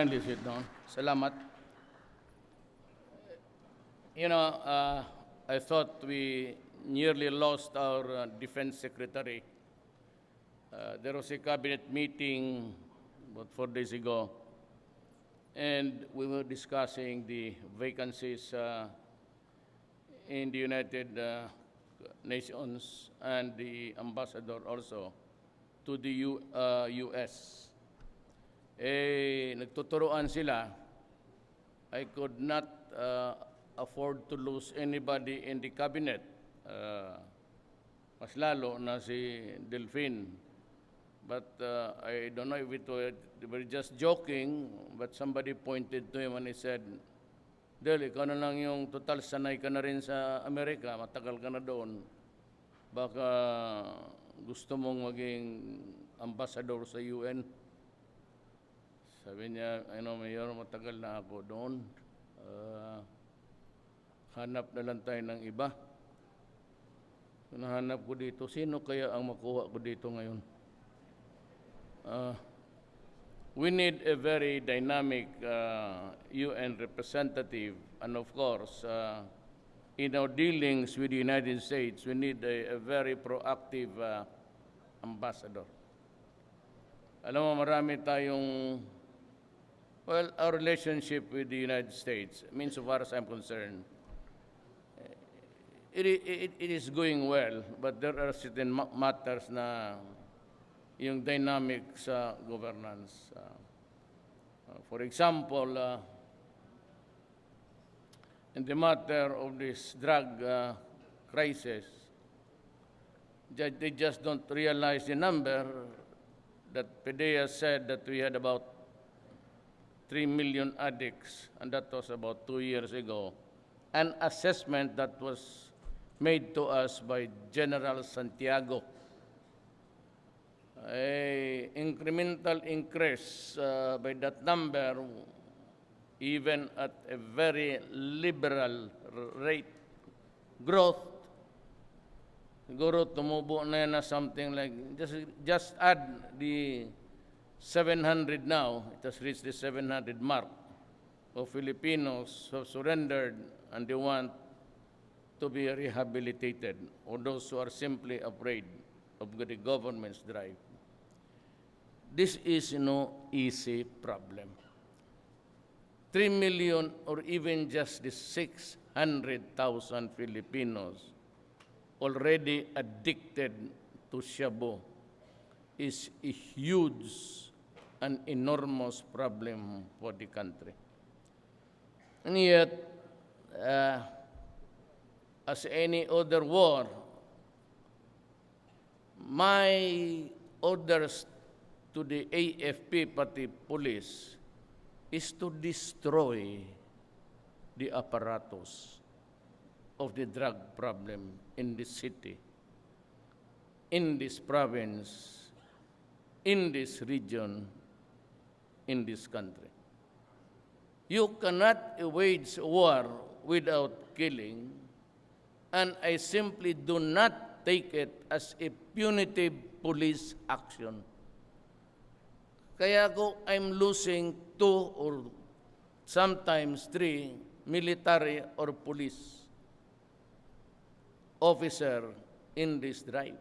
kindly sit down. Salamat. You know, I thought we nearly lost our defense secretary. There was a cabinet meeting about 4 days ago, and we were discussing the vacancies in the United Nations and the ambassador also to the US. Nagtuturoan sila. I could not afford to lose anybody in the cabinet. Mas lalo na si Delphine. But I don't know if they were just joking, but somebody pointed to him and he said, Del, ikaw na lang yung total sanay ka na rin sa Amerika, matagal ka na doon. Baka gusto mong maging ambassador sa UN. Sabi niya, Mayor, matagal na ako doon. Hanap na lang tayo ng iba. Nahanap ko dito, sino kaya ang makuha ko dito ngayon? We need a very dynamic UN representative, and of course, in our dealings with the United States, we need a very proactive ambassador. Alam mo, marami tayong, well, our relationship with the United States, I mean, so far as I'm concerned, it is going well, but there are certain matters na yung dynamic sa governance. For example, in the matter of this drug crisis, they just don't realize the number that PDEA said that we had about 3 million addicts, and that was about 2 years ago. An assessment that was made to us by General Santiago. An incremental increase by that number, even at a very liberal rate growth, siguro tumubo na yan na something like, just add the 700 now, it has reached the 700 mark of Filipinos who have surrendered and they want to be rehabilitated, or those who are simply afraid of the government's drive. This is no easy problem. 3 million or even just the 600,000 Filipinos already addicted to shabu is a huge and enormous problem for the country. And yet, as any other war, my orders to the AFP pati police is to destroy the apparatus of the drug problem in this city, in this province, in this region, in this country. You cannot wage war without killing, and I simply do not take it as a punitive police action. Kaya I'm losing 2 or sometimes 3 military or police officer in this drive.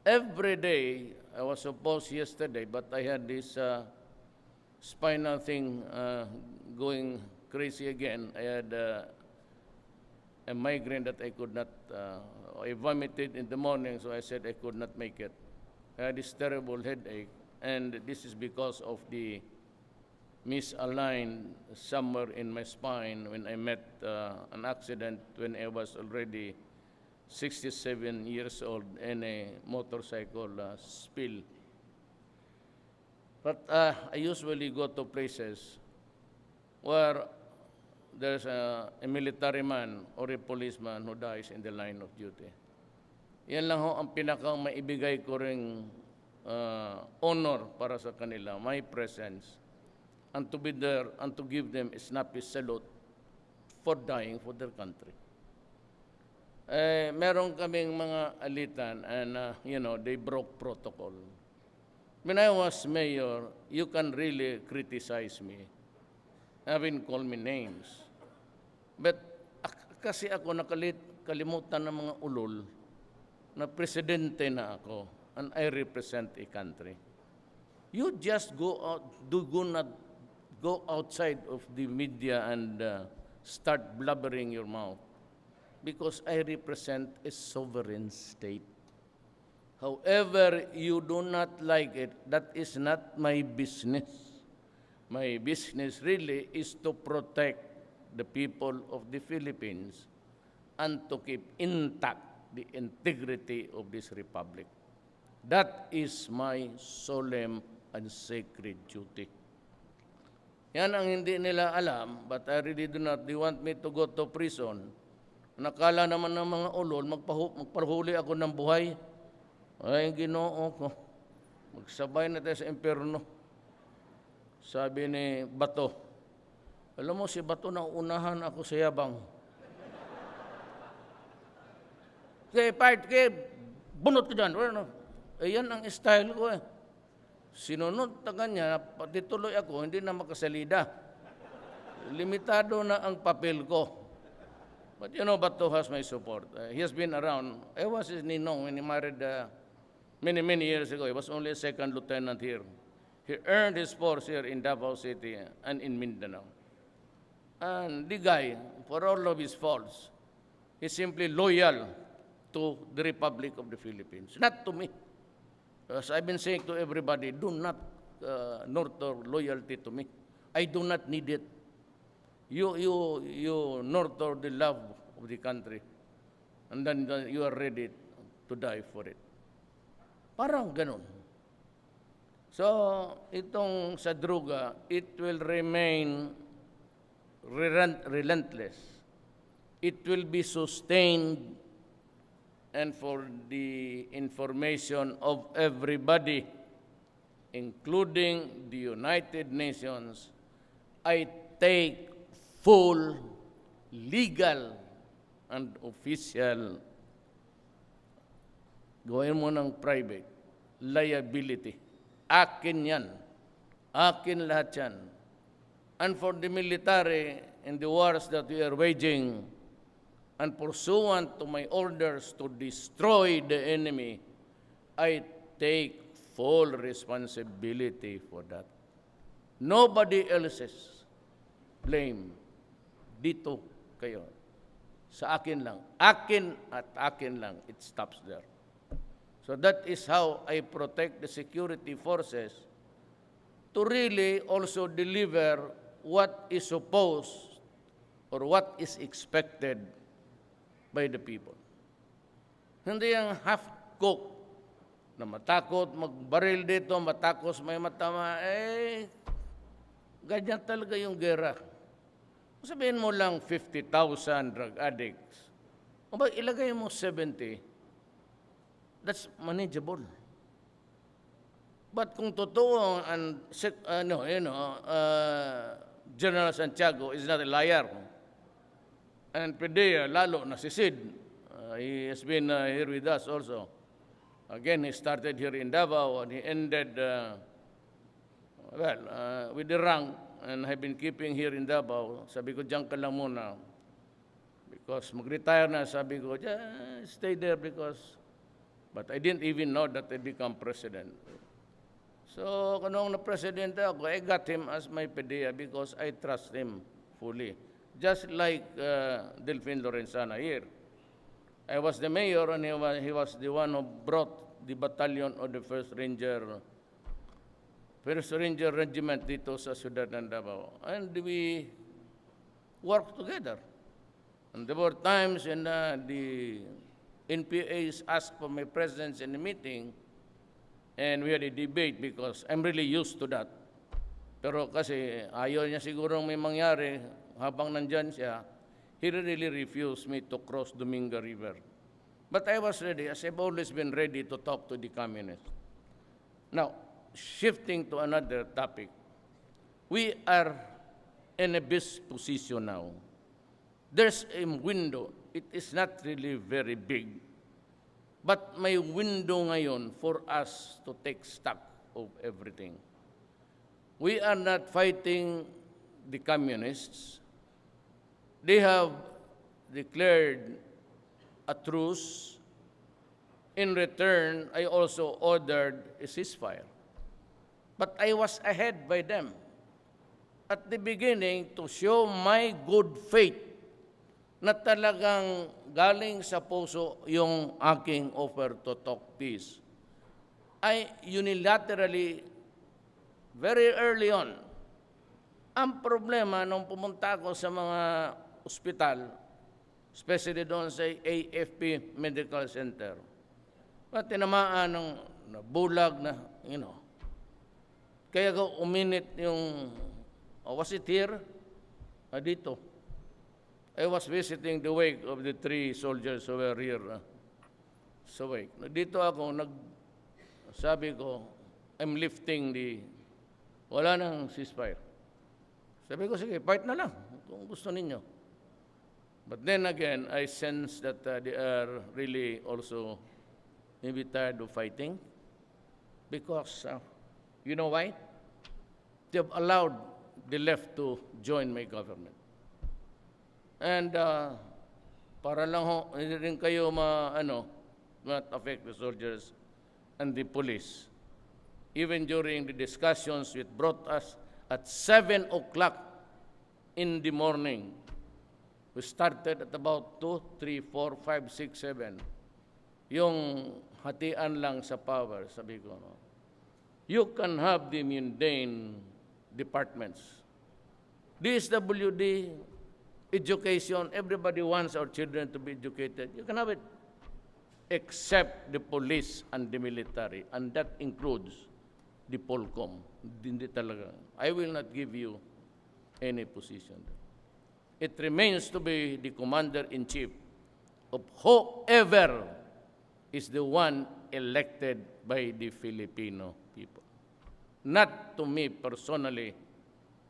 Every day, I was supposed yesterday, but I had this spinal thing going crazy again. I had a migraine that I could not, I vomited in the morning, so I said I could not make it. I had this terrible headache, and this is because of the misaligned somewhere in my spine when I met an accident when I was already 67 years old in a motorcycle spill. But I usually go to places where there's a military man or a policeman who dies in the line of duty. Yan lang ho ang pinakang maibigay ko ring honor para sa kanila, my presence, and to be there and to give them a snappy salute for dying for their country. Meron kaming mga alitan and, they broke protocol. when I was mayor, you can really criticize me, having called me names. But kasi ako kalimutan ng mga ulol na presidente na ako and I represent a country. You just go not go outside of the media and start blubbering your mouth because I represent a sovereign state. However, you do not like it, that is not my business. My business really is to protect the people of the Philippines and to keep intact the integrity of this republic. That is my solemn and sacred duty. Yan ang hindi nila alam, but I really do not. They want me to go to prison. Nakala naman ng mga ulol, magpahuli ako ng buhay. Ay, Ginoo ko, magsabay na tayo sa impyerno. Sabi ni Bato, alam mo si Bato na unahan ako sa yabang. Kaya bunot ko dyan. Ayan ang style ko eh. Sinunod na kanya, pati tuloy ako, hindi na makasalida. Limitado na ang papel ko. But you know, Bato has my support. He has been around. I was his ninong when he married many years ago. He was only a second lieutenant here. He earned his force here in Davao City and in Mindanao. And the guy, for all of his faults, is simply loyal to the Republic of the Philippines, not to me. As I've been saying to everybody, do not nurture loyalty to me. I do not need it. You nurture the love of the country, and then you are ready to die for it. Parang ganun. So, itong sa droga, it will remain relentless. It will be sustained, and for the information of everybody, including the United Nations, I take full legal and official, gawin mo ng private, liability. Akin yan. Akin lahat yan. And for the military, in the wars that we are waging, and pursuant to my orders to destroy the enemy, I take full responsibility for that. Nobody else's blame. Dito kayo. Sa akin lang. Akin at akin lang. It stops there. So that is how I protect the security forces to really also deliver what is supposed or what is expected by the people. Hindi yung half-cooked na matakot, magbaril dito, matakos may matama, ganyan talaga yung gera. Sabihin mo lang 50,000 drug addicts. O ba, ilagay mo 70, that's manageable. But kung totoo, General Santiago is not a liar, and Pedea, lalo na si Sid, he has been here with us also. Again, he started here in Davao and he ended, with the rank, and have been keeping here in Davao. Sabi ko, diyan ka lang muna. Because mag-retire na, sabi ko, just stay there because, but I didn't even know that I become president. So, kung noong na-presidente ako, I got him as my PDEA because I trust him fully. Just like Delphine Lorenzana here. I was the mayor and he was the one who brought the battalion of the 1st Ranger Regiment dito sa Ciudad ng Davao. And we worked together. And there were times when the NPAs asked for my presence in the meeting, and we had a debate because I'm really used to that. Pero kasi ayaw niya siguro may mangyari habang nandyan siya, he really refused me to cross Dominga River. But I was ready, as I've always been ready to talk to the communists. Now, shifting to another topic, we are in a best position now. There's a window. It is not really very big, but may window ngayon for us to take stock of everything. We are not fighting the communists. They have declared a truce. In return, I also ordered a ceasefire. But I was ahead by them at the beginning to show my good faith na talagang galing sa puso yung aking offer to talk peace. I unilaterally, very early on, ang problema nung pumunta ako sa mga ospital, especially doon sa AFP Medical Center, at tinamaan ng bulag na, kaya ko uminit yung, was it here? Dito. I was visiting the wake of the 3 soldiers who were here sa wake. Dito ako, sabi ko, I'm lifting wala nang ceasefire. Sabi ko, sige, fight na lang kung gusto ninyo. But then again, I sense that they are really also maybe tired of fighting because, you know why? They have allowed the left to join my government. And para lang hindi rin kayo not affect the soldiers and the police. Even during the discussions which brought us at 7 o'clock in the morning, we started at about 2, 3, 4, 5, 6, 7. Yung hatian lang sa power, sabi ko, you can have the mundane departments. DSWD, education, everybody wants our children to be educated. You can have it, except the police and the military, and that includes the Polcom. Hindi talaga. I will not give you any position. It remains to be the commander-in-chief of whoever is the one elected by the Filipino people. Not to me personally,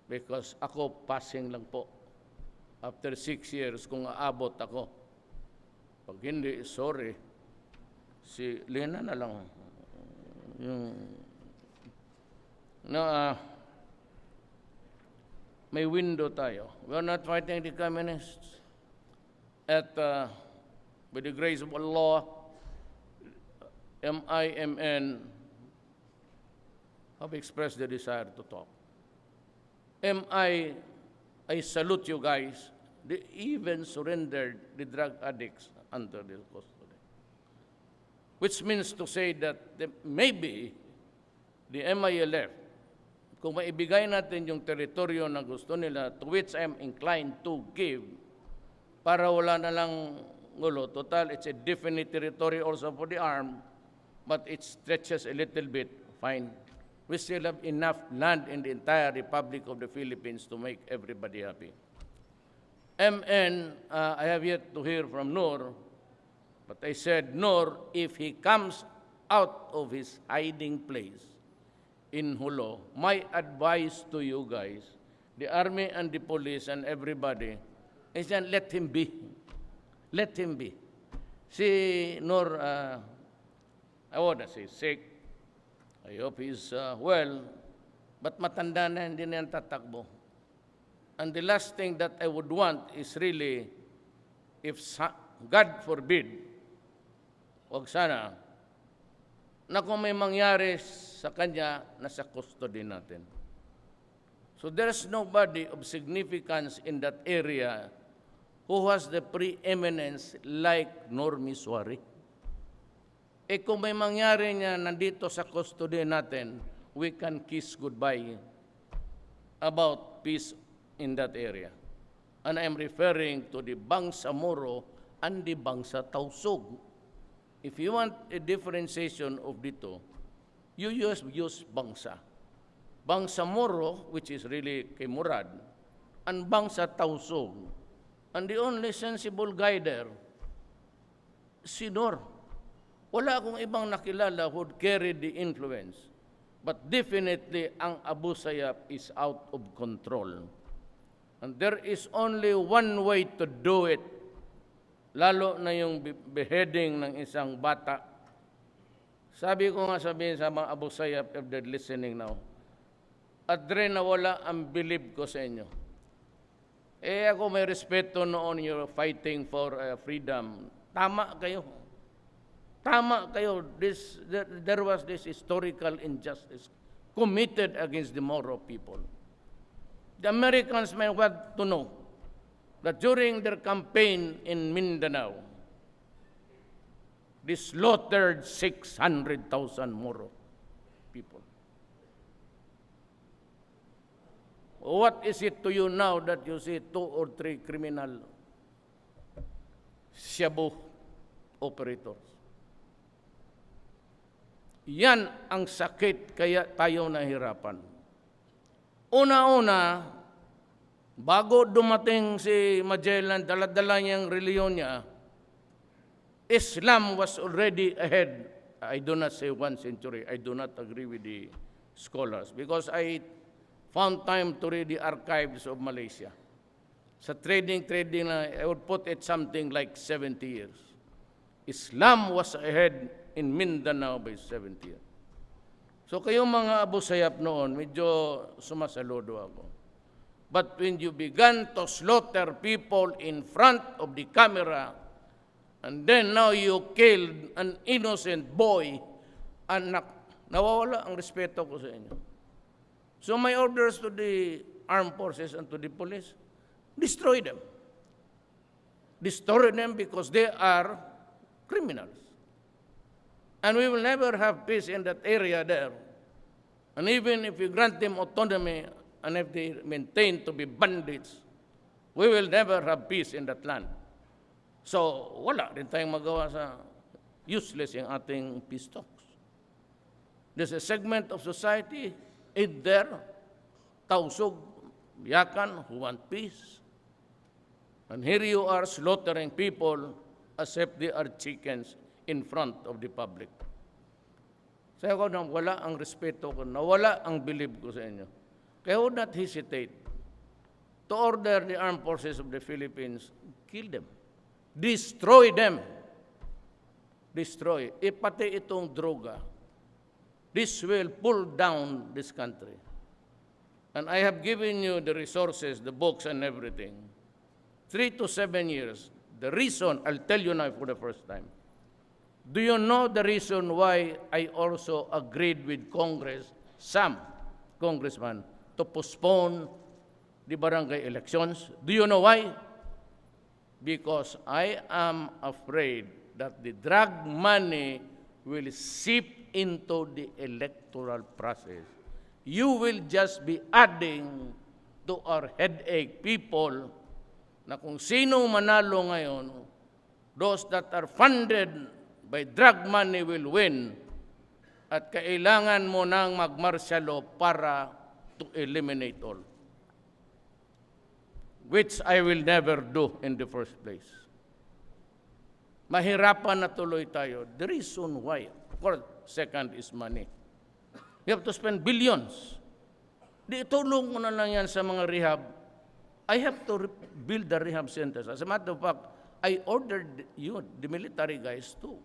because ako passing lang po. After 6 years, kung aabot ako, pag hindi, sorry, si Lena na lang. May window tayo. We are not fighting the communists. At by the grace of Allah, MIMN have expressed the desire to talk. I salute you guys. They even surrendered the drug addicts under their custody. Which means to say that maybe the MILF, kung maibigay natin yung teritoryo na gusto nila, to which I'm inclined to give, para wala na lang gulo. Total, it's a definite territory also for the arm, but it stretches a little bit, fine. We still have enough land in the entire Republic of the Philippines to make everybody happy. MN, I have yet to hear from Nur, but I said, Nur, if he comes out of his hiding place in Hulo, my advice to you guys, the army and the police and everybody, is that let him be. Let him be. Si Nur, I wouldn't say sick. I hope he's well, but matanda na, hindi na yan tatakbo. And the last thing that I would want is really, if God forbid, wag sana, na kung may mangyari sa kanya, nasa custody natin. So there's nobody of significance in that area who has the preeminence like Nur Misuari. Kung may mangyari niya nandito sa custody natin, we can kiss goodbye about peace in that area. And I'm referring to the Bangsa Moro and the Bangsa Tausug. If you want a differentiation of dito, you use Bangsa. Bangsa Moro, which is really kay Murad, and Bangsa Tausug. And the only sensible guy there, si Nur. Wala akong ibang nakilala who would carry the influence. But definitely, ang Abu Sayyaf is out of control. And there is only one way to do it, lalo na yung beheading ng isang bata Sabi ko nga sabihin sa mga Abu Sayyaf, if they're listening now, at rin nawala ang believe ko sa inyo. Eh ako may respeto noon you're fighting for freedom. Tama kayo. Tama kayo. There was this historical injustice committed against the Moro people. The Americans may want to know that during their campaign in Mindanao, they slaughtered 600,000 Moro people. What is it to you now that you see 2 or 3 criminal shabu operators? Yan ang sakit kaya tayo nahirapan. Una-una, bago dumating si Magellan, dala-dala niyang reliyon niya, Islam was already ahead. I do not say 1 century. I do not agree with the scholars because I found time to read the archives of Malaysia. Sa trading na, I would put it something like 70 years. Islam was ahead in Mindanao by 70 years. So kayong mga Abu Sayyaf noon, medyo sumasaludo ako. But when you began to slaughter people in front of the camera, and then now you killed an innocent boy, anak, nawawala ang respeto ko sa inyo. So my orders to the armed forces and to the police, destroy them. Destroy them because they are criminals. And we will never have peace in that area there. And even if you grant them autonomy and if they maintain to be bandits, we will never have peace in that land. So wala rin tayong magawa sa useless yung ating peace talks. There's a segment of society in there, tausog, yakan, who want peace. And here you are slaughtering people as if they are chickens in front of the public. Sabi ko, nawala ang respeto ko, nawala ang belief ko sa inyo. Kaya would not hesitate to order the armed forces of the Philippines, kill them. Destroy them. Destroy. Pati itong droga. This will pull down this country. And I have given you the resources, the books and everything. 3 to 7 years. The reason, I'll tell you now for the first time. Do you know the reason why I also agreed with Congress, some congressman, to postpone the barangay elections? Do you know why? Because I am afraid that the drug money will seep into the electoral process. You will just be adding to our headache people na kung sino manalo ngayon, those that are funded by drug money will win at kailangan mo nang mag-martial law para to eliminate all. Which I will never do in the first place. Mahirapan na tuloy tayo. The reason why, of course, second is money. You have to spend billions. Di itulong mo na lang yan sa mga rehab. I have to build the rehab centers. As a matter of fact, I ordered you, the military guys, to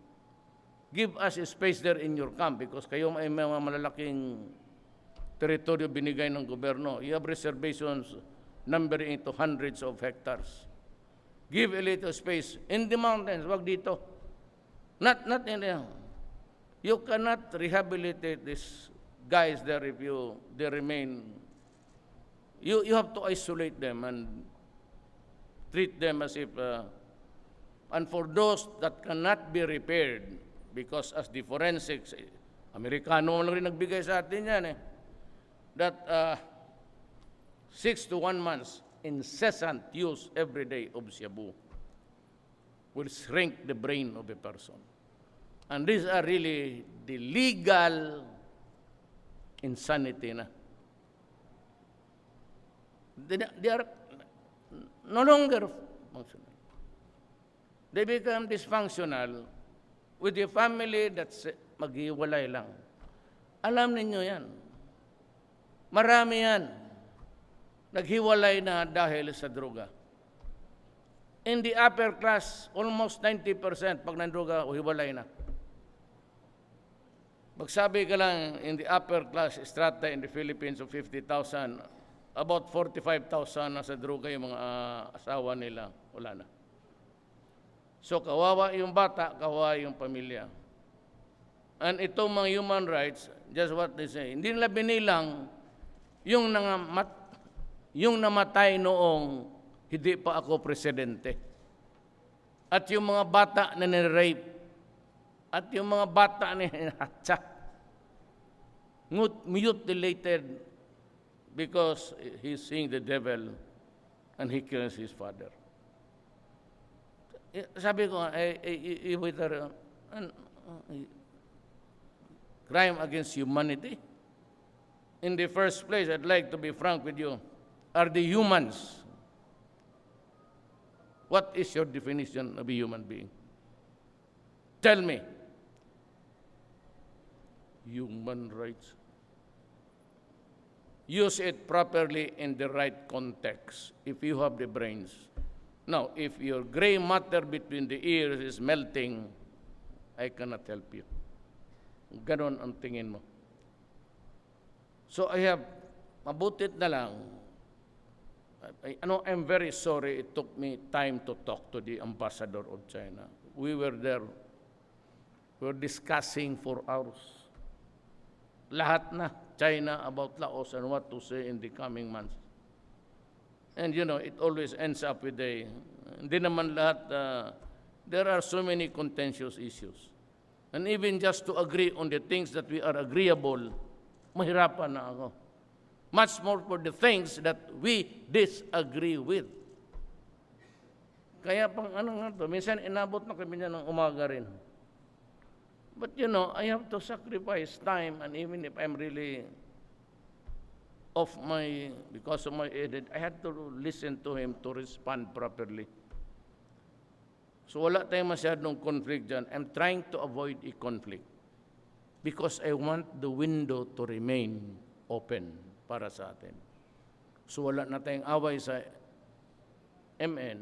give us a space there in your camp because kayo may mga malalaking teritoryo binigay ng gobyerno. You have reservations numbering into hundreds of hectares. Give a little space in the mountains. Wag dito. Not in there. You cannot rehabilitate these guys there if they remain. You have to isolate them and treat them as if. And for those that cannot be repaired, because as the forensics, Amerikano lang rin nagbigay sa atin yan that 6 to 1 months incessant use every day of shabu will shrink the brain of a person. And these are really the legal insanity na. They are no longer functional. They become dysfunctional with the family that's maghiwalay lang. Alam ninyo yan. Marami yan. Naghiwalay na dahil sa droga. In the upper class, almost 90% pag nandroga, hiwalay na. magsabi ka lang in the upper class strata in the Philippines of 50,000, about 45,000 nasa droga yung mga asawa nila. Wala na. So kawawa yung bata, kawawa yung pamilya. And itong mga human rights, just what they say, hindi nila binilang yung namatay noong hindi pa ako presidente. At yung mga bata na nirape. At yung mga bata na hinatsa. Mutilated because he's seeing the devil and he kills his father. Sabi ko, crime against humanity. In the first place, I'd like to be frank with you, are the humans. What is your definition of a human being? Tell me. Human rights. Use it properly in the right context if you have the brains. Now, if your gray matter between the ears is melting, I cannot help you. Ganon ang tingin mo. So I have, mabutit na lang, I'm very sorry it took me time to talk to the ambassador of China. We were there. We were discussing for hours. Lahat na, China about Laos and what to say in the coming months. And it always ends up with hindi naman lahat, there are so many contentious issues. And even just to agree on the things that we are agreeable, mahirapan na ako. Much more for the things that we disagree with. Kaya minsan inabot na kami niya ng umaga rin. But I have to sacrifice time, and even if I'm really because of my edit, I had to listen to him to respond properly. So wala tayong masyadong conflict dyan. I'm trying to avoid a conflict because I want the window to remain open para sa atin. So wala na tayong away sa MN.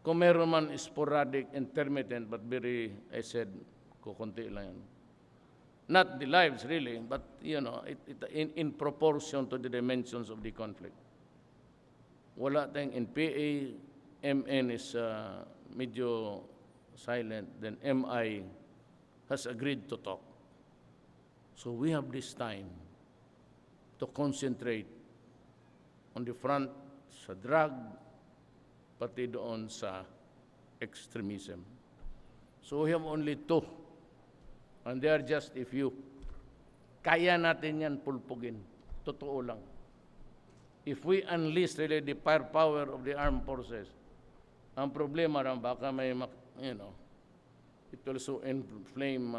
Kung meron man sporadic, intermittent, but I said, kukunti lang yan. Not the lives really, but in proportion to the dimensions of the conflict. Wala tayong NPA, MN is medyo silent, then MI has agreed to talk. So we have this time to concentrate on the front sa drug, pati doon sa extremism. So we have only two, and they are just a few. Kaya natin yan pulpugin. Totoo lang. If we unleash really the firepower of the armed forces, ang problema rin baka may, it will so inflame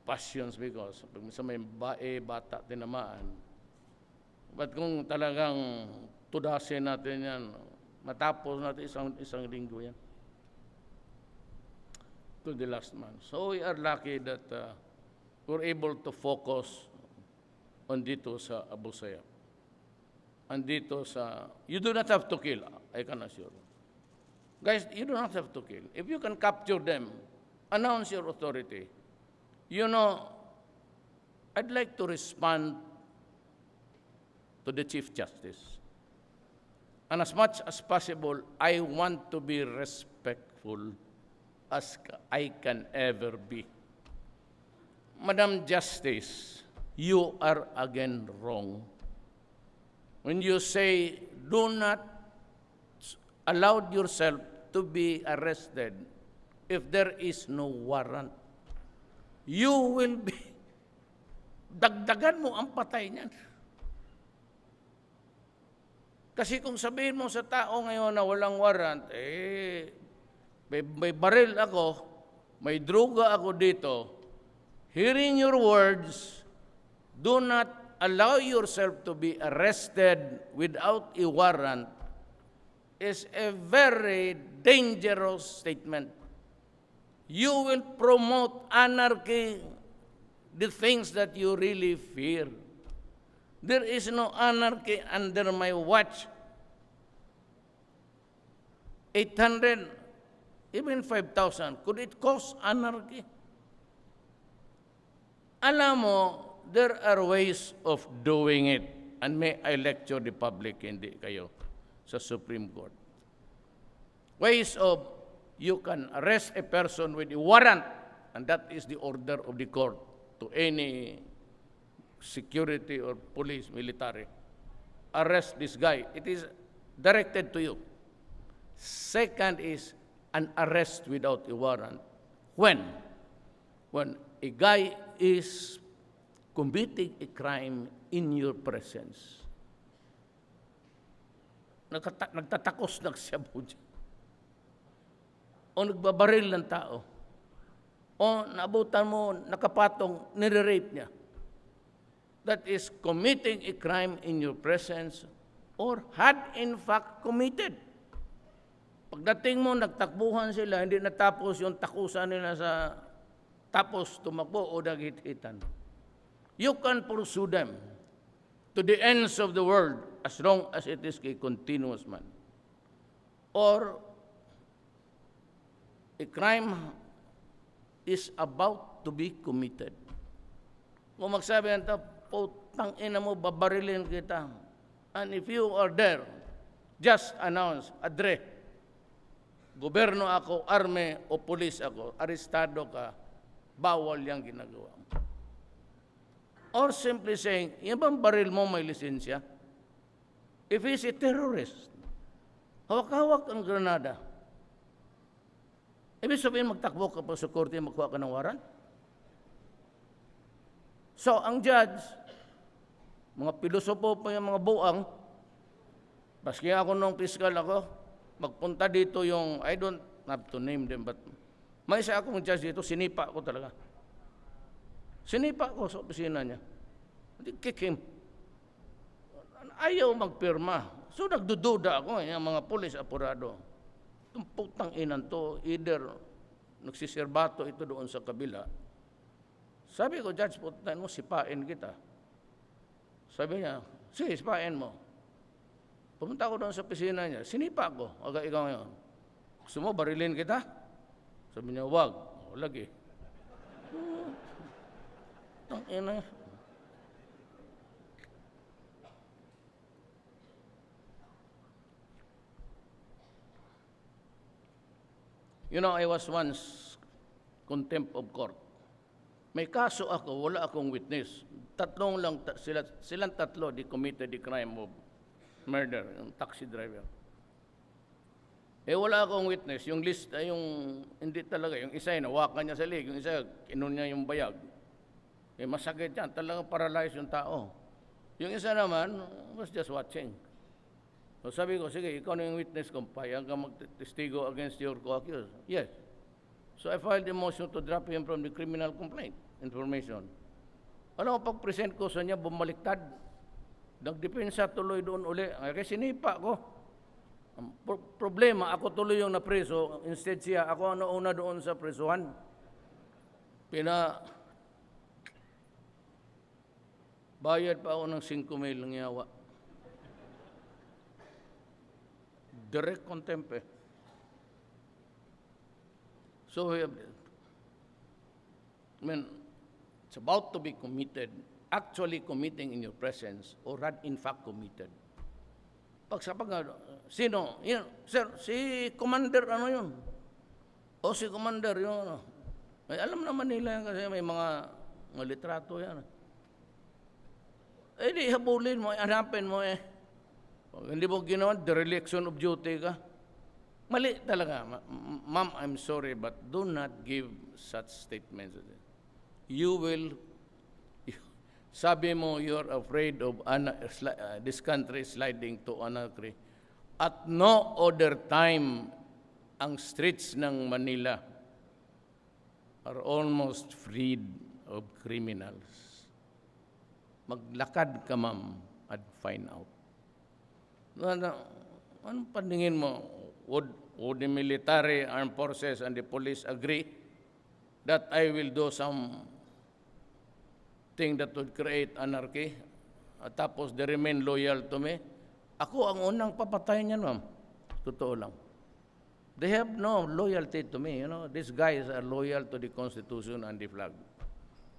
passions because sa may bata tinamaan. But kung talagang tudasin natin yan, matapos natin isang linggo yan. To the last month. So we are lucky that we're able to focus on dito sa Abu Sayyaf. And dito you do not have to kill, I can assure you. Guys, you do not have to kill. If you can capture them, announce your authority. I'd like to respond to the Chief Justice. And as much as possible, I want to be respectful as I can ever be. Madam Justice, you are again wrong. When you say, do not allow yourself to be arrested if there is no warrant. You will be, dagdagan mo ang patay niyan. Kasi kung sabihin mo sa tao ngayon na walang warrant, may baril ako, may droga ako dito, hearing your words, do not allow yourself to be arrested without a warrant is a very dangerous statement. You will promote anarchy, the things that you really fear. There is no anarchy under my watch. 800, even 5,000, could it cause anarchy? Alam mo, there are ways of doing it. And may I lecture the public, hindi kayo, sa Supreme Court. Ways of, you can arrest a person with a warrant, and that is the order of the court to any security or police, military. Arrest this guy. It is directed to you. Second is an arrest without a warrant. When? When a guy is committing a crime in your presence. Nagtatakos nagsabu dyan. O nagbabaril ng tao. O naabutan mo, nakapatong, nire-rape niya. That is committing a crime in your presence or had in fact committed. Pagdating mo, nagtakbuhan sila, hindi natapos yung takusan nila sa tapos tumakbo o naghihitan. You can pursue them to the ends of the world as long as it is a continuous man. Or a crime is about to be committed. Kung magsabi nito, putang ina mo, babarilin kita. And if you are there, just announce, adre, gobyerno ako, arme o pulis ako, arestado ka, bawal yung ginagawa. Or simply saying, yung bang baril mo may lisensya? If he's a terrorist, hawak-hawak ang granada. Ibig sabihin, magtakbo ka pa sa korte, magkuha ka ng warrant? So, ang judge, mga pilosopo pa yung mga buang, baski ako nung piskal ako, magpunta dito yung, I don't have to name them, but may isa akong judge dito, sinipa ko talaga. Sinipa ko sa opisina niya. Kick him. Ayaw magpirma. So nagdududa ako, yung mga pulis apurado. Itong putang inan to, either nagsisirbato ito doon sa kabila. Sabi ko, Judge, putang mo, sipain kita. Sabi niya, sige, sipain mo. Pumunta ko doon sa opisina niya, sinipa ko, aga ikaw ngayon. Gusto mo, barilin kita? Sabi niya, wag. O, lagi. Ang ina. You know, I was once contempt of court. May kaso ako, wala akong witness. Tatlong lang, silang tatlo, they committed the crime of murder, yung taxi driver. Eh wala akong witness, yung list, yung hindi talaga, yung isa nawakan niya sa leg, yung isa kinun niya yung bayag. Eh masakit yan, talagang paralyzed yung tao. Yung isa naman, was just watching. So sabi ko, sige, ikaw na yung witness ko, payag ka magtestigo against your co-accused. Yes. So I filed a motion to drop him from the criminal complaint information. Alam mo, pag-present ko sa niya, bumaliktad. Nagdepensa tuloy doon uli. Kasi sinipa ko. Ang problema, ako tuloy yung napreso. Instead siya, ako ang nauna doon sa presuhan. Bayad pa ako ng 5,000 ng yawa. Direct contempt eh. So, I mean, it's about to be committed, actually committing in your presence, or had in fact committed. Sino? Yun, sir, si Commander, ano yun? O si Commander, yun. May alam naman nila yan kasi may mga litrato yan. Eh di, habulin mo, hanapin mo eh. Pag hindi mo ginawa, dereliction of duty ka. Mali talaga. Ma'am, I'm sorry, but do not give such statements. You will, sabi mo, you're afraid of this country sliding to anarchy. At no other time, ang streets ng Manila are almost freed of criminals. Maglakad ka, ma'am, at find out. Anong paningin mo? Would the military, armed forces, and the police agree that I will do some thing that would create anarchy? At tapos they remain loyal to me? Ako ang unang papatayin niyan, ma'am. Totoo lang. They have no loyalty to me. You know, these guys are loyal to the Constitution and the flag.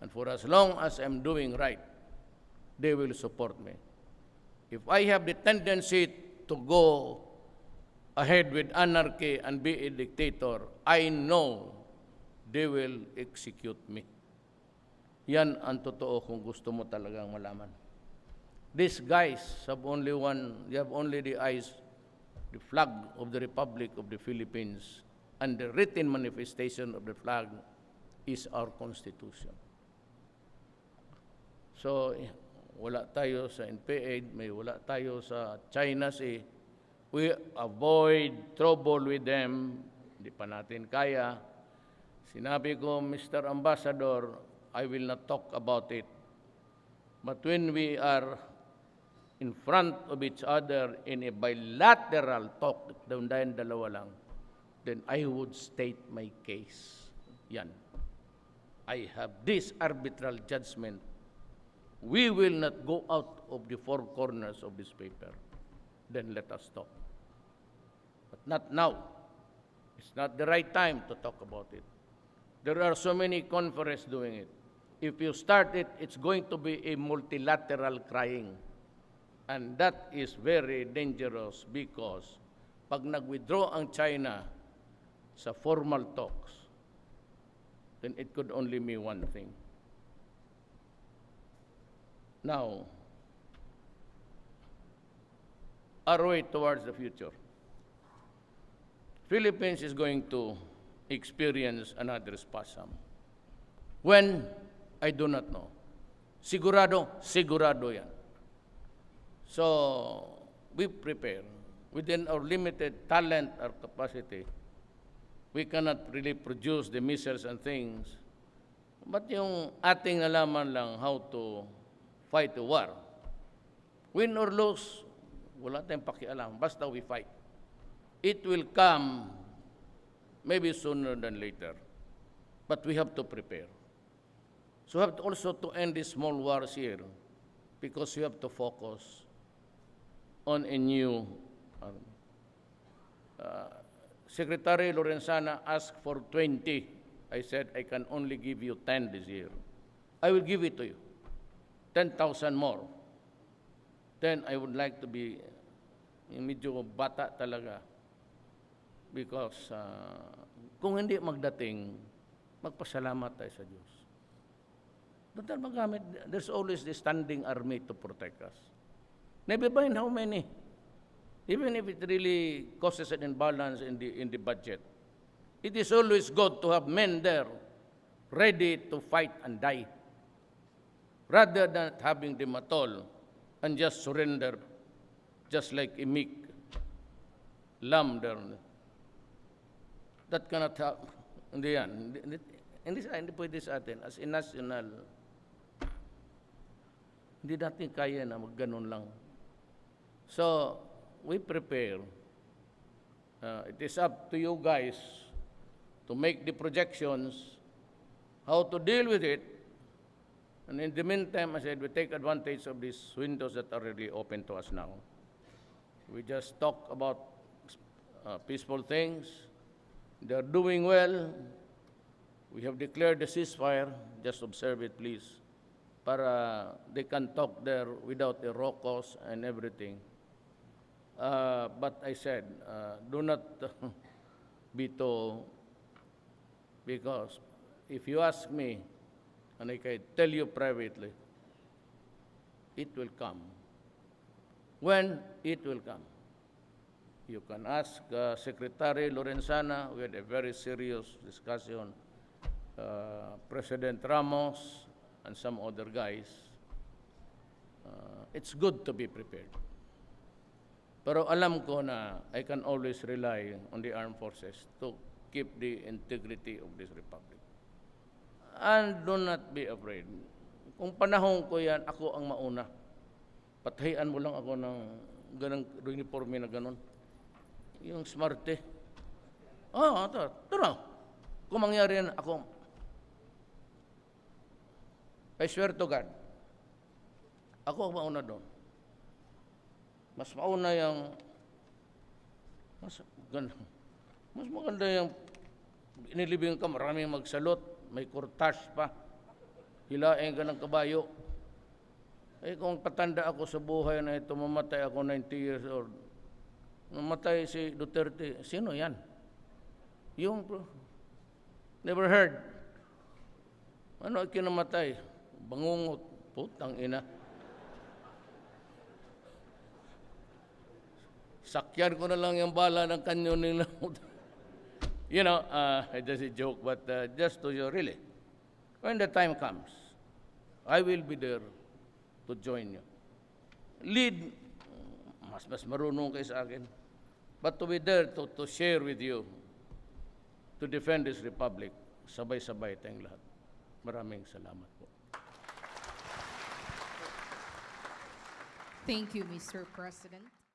And for as long as I'm doing right, they will support me. If I have the tendency to go ahead with anarchy and be a dictator, I know they will execute me. Yan ang totoo kung gusto mo talagang malaman. These guys have only they have only the eyes, the flag of the Republic of the Philippines, and the written manifestation of the flag is our Constitution. So, wala tayo sa NPA, may wala tayo sa China Sea. We avoid trouble with them. Hindi pa natin kaya. Sinabi ko, Mr. Ambassador, I will not talk about it. But when we are in front of each other in a bilateral talk, dahil dalawa lang, then I would state my case. Yan. I have this arbitral judgment. We will not go out of the four corners of this paper. Then let us talk. But not now. It's not the right time to talk about it. There are so many conferences doing it. If you start it, it's going to be a multilateral crying. And that is very dangerous because pag nag-withdraw ang China sa formal talks, then it could only mean one thing. Now, our way towards the future. Philippines is going to experience another spasm. When? I do not know. Sigurado yan. So, we prepare. Within our limited talent or capacity, we cannot really produce the missiles and things. But yung ating nalaman lang how to fight a war. Win or lose, wala tayong pakialam. Basta we fight. It will come maybe sooner than later. But we have to prepare. So we have to also to end these small wars here because we have to focus on a new Secretary Lorenzana asked for 20. I said, I can only give you 10 this year. I will give it to you. 10,000 more. Then I would like to be medyo bata talaga. Because kung hindi magdating, magpasalamat tayo sa Diyos. Total magamit, there's always the standing army to protect us. Never mind how many. Even if it really causes an imbalance in the budget. It is always good to have men there ready to fight and die. Rather than having them at all and just surrender just like a meek lamb there. That cannot happen. Hindi yan. Hindi pwede sa atin. As a national, hindi natin kaya na magganon lang. So, we prepare. It is up to you guys to make the projections, how to deal with it. And in the meantime, I said, we take advantage of these windows that are already open to us now. We just talk about peaceful things. They're doing well. We have declared the ceasefire. Just observe it, please. Para they can talk there without a raucous and everything. But I said, do not be too, because if you ask me, and I can tell you privately, it will come. When? It will come. You can ask Secretary Lorenzana. We had a very serious discussion. President Ramos and some other guys. It's good to be prepared. Pero alam ko na I can always rely on the armed forces to keep the integrity of this republic. And do not be afraid. Kung panahon ko yan, ako ang mauna. Patahian mo lang ako ng ganang uniforme na ganon. Yung smarte. Ito na. Kung mangyari yan, ako, I swear to God, ako ang mauna doon. Mas mauna yung, mas maganda yung inilibing ka, maraming magsalot, may kurtash pa. hilain ka ng kabayo. Eh kung patanda ako sa buhay na ito, mamatay ako 90 years old. Mamatay si Duterte, sino yan? Yung, never heard. Ano kinamatay? Bangungot, putang ina. Sakyan ko na lang yung bala ng kanyon nila. You know, just a joke, but just to you, really, when the time comes, I will be there to join you. Lead, mas marunong kayo sa akin. But to be there to share with you, to defend this republic, sabay-sabay tayong lahat. Maraming salamat po. Thank you, Mr. President.